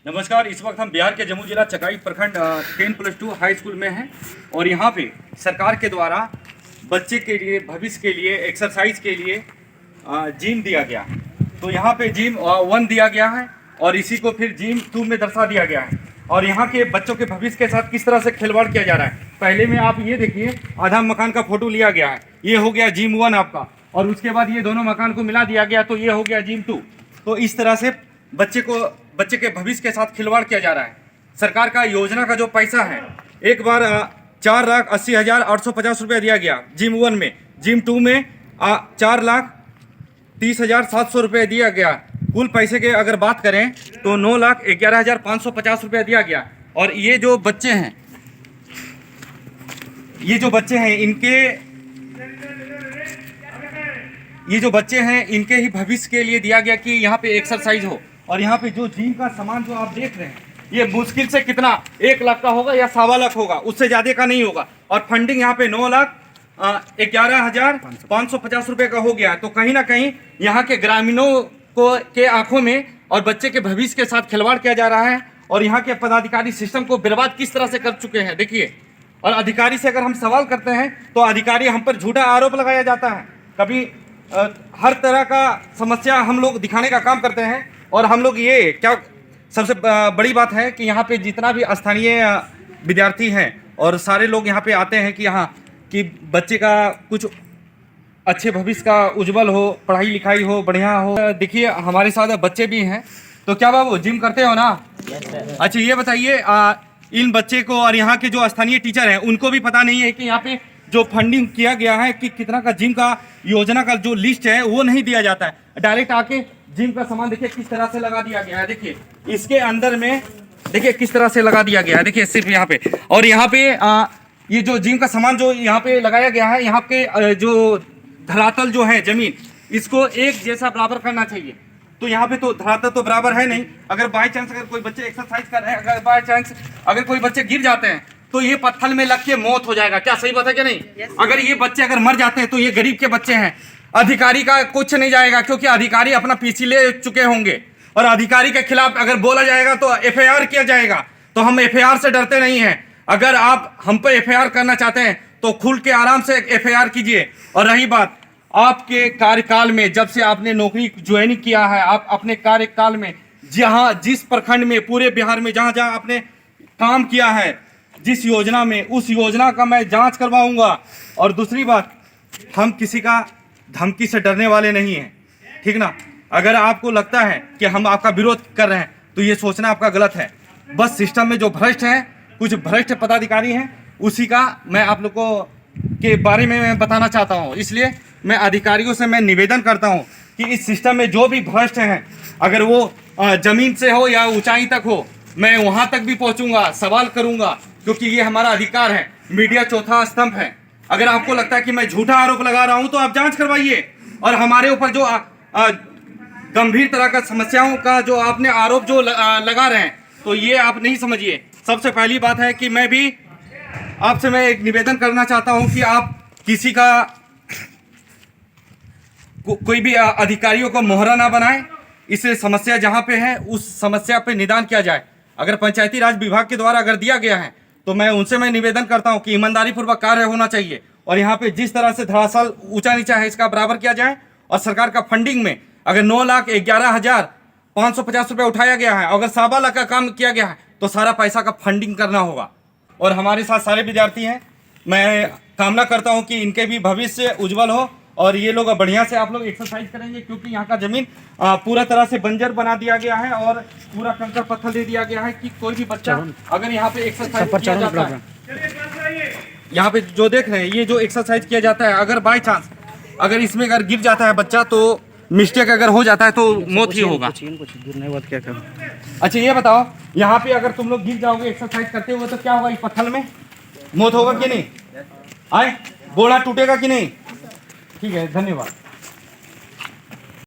नमस्कार। इस वक्त हम बिहार के जम्मू जिला चकाई प्रखंड 10+2 हाई स्कूल में हैं और यहाँ पे सरकार के द्वारा बच्चे के लिए भविष्य के लिए एक्सरसाइज के लिए जिम दिया गया। तो यहाँ पे जिम 1 दिया गया है और इसी को फिर जिम 2 में दर्शा दिया गया है। और यहाँ के बच्चों के भविष्य के साथ किस तरह से खिलवाड़ किया जा रहा है। पहले में आप ये देखिए, आधा मकान का फोटो लिया गया है, ये हो गया जिम 1 आपका, और उसके बाद ये दोनों मकान को मिला दिया गया तो ये हो गया जिम 2। तो इस तरह से बच्चे के भविष्य के साथ खिलवाड़ किया जा रहा है। सरकार का योजना का जो पैसा है, एक बार 4,80,850 रुपया दिया गया जिम 1 में, जिम 2 में 4,30,700 रुपये दिया गया। कुल पैसे के अगर बात करें तो 9,11,550 रुपया दिया गया। और ये जो बच्चे हैं इनके ही भविष्य के लिए दिया गया कि यहाँ पे एक्सरसाइज हो। और यहाँ पे जो जिम का सामान जो आप देख रहे हैं, ये मुश्किल से कितना 1 लाख का होगा या 1.25 लाख होगा, उससे ज़्यादा का नहीं होगा। और फंडिंग यहाँ पे 9,11,550 रुपये का हो गया है। तो कहीं ना कहीं यहाँ के ग्रामीणों के आंखों में और बच्चे के भविष्य के साथ खिलवाड़ किया जा रहा है। और यहाँ के पदाधिकारी सिस्टम को बर्बाद किस तरह से कर चुके हैं देखिए। और अधिकारी से अगर हम सवाल करते हैं तो अधिकारी हम पर झूठा आरोप लगाया जाता है। कभी हर तरह का समस्या हम लोग दिखाने का काम करते हैं। और हम लोग ये क्या सबसे बड़ी बात है कि यहाँ पे जितना भी स्थानीय विद्यार्थी हैं और सारे लोग यहाँ पे आते हैं कि यहाँ कि बच्चे का कुछ अच्छे भविष्य का उज्जवल हो, पढ़ाई लिखाई हो, बढ़िया हो। देखिए हमारे साथ बच्चे भी हैं। तो क्या बाबू जिम करते हो ना? अच्छा ये बताइए, इन बच्चे को और यहाँ के जो स्थानीय टीचर हैं उनको भी पता नहीं है कि यहाँ पे जो फंडिंग किया गया है कि कितना का जिम का योजना का जो लिस्ट है वो नहीं दिया जाता है। डायरेक्ट आके जिम का सामान देखिए किस तरह से लगा दिया गया है। देखिए इसके अंदर में देखिए किस तरह से लगा दिया गया है। देखिए सिर्फ यहाँ पे, और यहाँ पे ये जो जिम का सामान जो यहाँ पे लगाया गया है, यहाँ के जो धरातल जो है जमीन, इसको एक जैसा बराबर करना चाहिए। तो यहाँ पे तो धरातल तो बराबर है नहीं। अगर बाई चांस अगर कोई बच्चे एक्सरसाइज कर रहे हैं, अगर बाई चांस अगर कोई बच्चे गिर जाते हैं तो ये पत्थर में लग के मौत हो जाएगा। क्या सही बात है क्या नहीं? अगर ये बच्चे अगर मर जाते हैं तो ये गरीब के बच्चे हैं, अधिकारी का कुछ नहीं जाएगा, क्योंकि अधिकारी अपना पीछे ले चुके होंगे। और अधिकारी के खिलाफ अगर बोला जाएगा तो FIR किया जाएगा। तो हम FIR से डरते नहीं हैं। अगर आप हम पर FIR करना चाहते हैं तो खुल के आराम से FIR कीजिए। और रही बात आपके कार्यकाल में, जब से आपने नौकरी ज्वाइन किया है, आप अपने कार्यकाल में जिस प्रखंड में पूरे बिहार में जहाँ जहाँ आपने काम किया है, जिस योजना में, उस योजना का मैं जांच करवाऊंगा। और दूसरी बात, हम किसी का धमकी से डरने वाले नहीं हैं, ठीक ना? अगर आपको लगता है कि हम आपका विरोध कर रहे हैं तो ये सोचना आपका गलत है। बस सिस्टम में जो भ्रष्ट हैं, कुछ भ्रष्ट पदाधिकारी हैं, उसी का मैं आप लोगों के बारे में मैं बताना चाहता हूँ। इसलिए मैं अधिकारियों से मैं निवेदन करता हूँ कि इस सिस्टम में जो भी भ्रष्ट हैं, अगर वो जमीन से हो या ऊंचाई तक हो, मैं वहाँ तक भी पहुँचूंगा, सवाल करूँगा, क्योंकि ये हमारा अधिकार है। मीडिया चौथा स्तंभ है। अगर आपको लगता है कि मैं झूठा आरोप लगा रहा हूं तो आप जांच करवाइए। और हमारे ऊपर जो गंभीर तरह का समस्याओं का जो आपने आरोप जो लगा रहे हैं, तो ये आप नहीं समझिए। सबसे पहली बात है कि मैं भी आपसे मैं एक निवेदन करना चाहता हूं कि आप किसी का कोई भी अधिकारियों को मोहरा ना बनाएं। इससे समस्या जहां पे है उस समस्या पे निदान किया जाए। अगर पंचायती राज विभाग के द्वारा अगर दिया गया है तो मैं उनसे मैं निवेदन करता हूं कि ईमानदारी पूर्वक कार्य होना चाहिए। और यहाँ पे जिस तरह से धरातल ऊंचा नीचा है इसका बराबर किया जाए। और सरकार का फंडिंग में अगर 9,11,550 रुपये उठाया गया है, अगर 1.25 लाख का काम किया गया है तो सारा पैसा का फंडिंग करना होगा। और हमारे साथ सारे विद्यार्थी हैं, मैं कामना करता हूँ कि इनके भी भविष्य उज्जवल हो और ये लोग बढ़िया से आप लोग एक्सरसाइज करेंगे। क्योंकि यहाँ का जमीन पूरा तरह से बंजर बना दिया गया है और पूरा कंकड़ पत्थर दे दिया गया है कि कोई भी बच्चा अगर यहाँ पे एक्सरसाइज किया जाता है, यहाँ पे जो देख रहे हैं ये जो एक्सरसाइज किया जाता है, अगर बाय चांस अगर इसमें अगर गिर जाता है बच्चा तो मिस्टेक अगर हो जाता है तो मौत ही होगा। अच्छा ये बताओ, यहाँ पे अगर तुम लोग गिर जाओगे एक्सरसाइज करते हुए तो क्या होगा? इस पत्थर में मौत होगा कि नहीं? आए बोला टूटेगा कि नहीं? ठीक है, धन्यवाद।